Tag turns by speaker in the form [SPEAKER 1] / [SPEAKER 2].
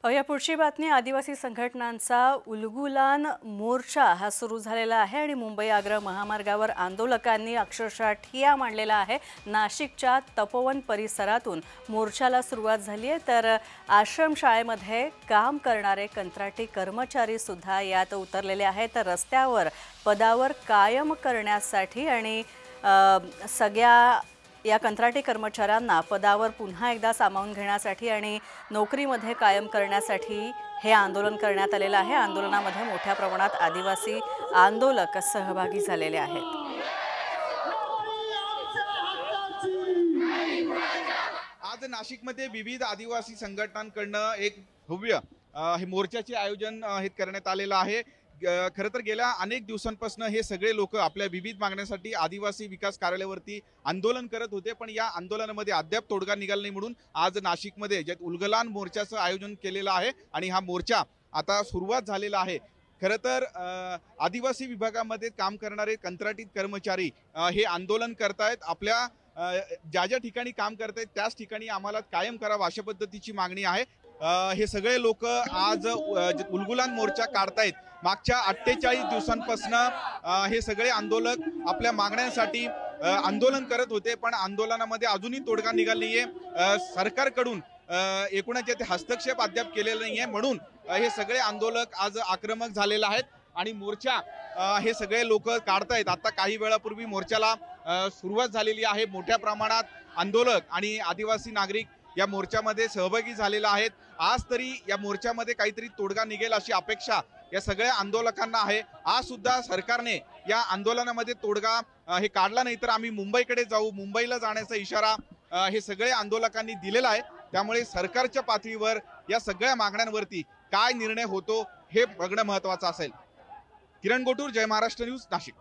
[SPEAKER 1] या पुढची बातमी आदिवासी संघटनांचा उलगुलान मोर्चा हा सुरू झालेला आहे आणि मुंबई आग्रा महामार्गावर आंदोलकांनी अक्षरशः ठिय्या मांडलेला आहे। नाशिकच्या तपोवन परिसरातून मोर्चाला सुरुवात झाली आहे, तर आश्रम शाळेमध्ये काम करणारे कंत्राटी कर्मचारी सुद्धा यात उतरलेले आहेत। तर रस्त्यावर पदावर कायम करण्यासाठी आणि सगळ्या या कंत्राटी कर्मचाऱ्यांना पदावर पुन्हा एकदा सामावून घेण्यासाठी आणि नोकरीमध्ये कायम करण्यासाठी हे आंदोलन करण्यात आलेले आहे। आंदोलनामध्ये मोठ्या प्रमाणात आदिवासी आंदोलक सहभागी झालेले आहेत।
[SPEAKER 2] आज नाशिकमध्ये विविध आदिवासी संघटनांकडून एक भव्य हे मोर्चाचे आयोजन करण्यात आलेलं आहे। खरं तर गेल्या अनेक दिवसांपासून हे सगळे लोक आपल्या विविध मागण्यांसाठी आदिवासी विकास कार्यालयावरती आंदोलन करत होते, पण या आंदोलनामध्ये अद्याप तोडगा निघाला नाही। म्हणून आज नाशिकमध्ये ज्यात उलगलान मोर्चाचं आयोजन केलेलं आहे आणि हा मोर्चा आता सुरुवात झालेला आहे। खरं तर आदिवासी विभागामध्ये काम करणारे कंत्राटी कर्मचारी हे आंदोलन करतायत। आपल्या ज्या ज्या ठिकाणी काम करतायत त्याच ठिकाणी आम्हाला कायम करावं अशा पद्धतीची मागणी आहे। हे सगळे लोक आज उलगुलान मोर्चा काढतायत। मागच्या 48 दिवसांपासून हे सगळे आंदोलक आपल्या मागण्यांसाठी आंदोलन करत होते, पण आंदोलनामध्ये अजूनही तोडगा निघाला नाहीये। सरकारकडून एकूणच ते हस्तक्षेप अद्याप केलेला नाहीये, म्हणून हे सगळे आंदोलक आज आक्रमक झालेले आहेत आणि मोर्चा हे सगळे लोक काढतायत। आता काही वेळापूर्वी मोर्चाला सुरुवात झालेली आहे। मोठ्या प्रमाणात आंदोलक आणि आदिवासी नागरिक या मोर्चामध्ये सहभागी झालेले आहेत। आज तरी या मोर्चामध्ये काहीतरी तोडगा निघेल अशी अपेक्षा या सगळ्या आंदोलकांना आहे। आज सुद्धा सरकारने या आंदोलनामध्ये तोडगा हे काढला नाही तर आम्ही मुंबईकडे जाऊ, मुंबईला जाण्याचा इशारा हे सगळे आंदोलकांनी दिलेला आहे। त्यामुळे सरकारच्या पातळीवर या सगळ्या मागण्यांवरती काय निर्णय होतो हे बघणं महत्त्वाचं असेल। किरण गोटूर, जय महाराष्ट्र न्यूज, नाशिक।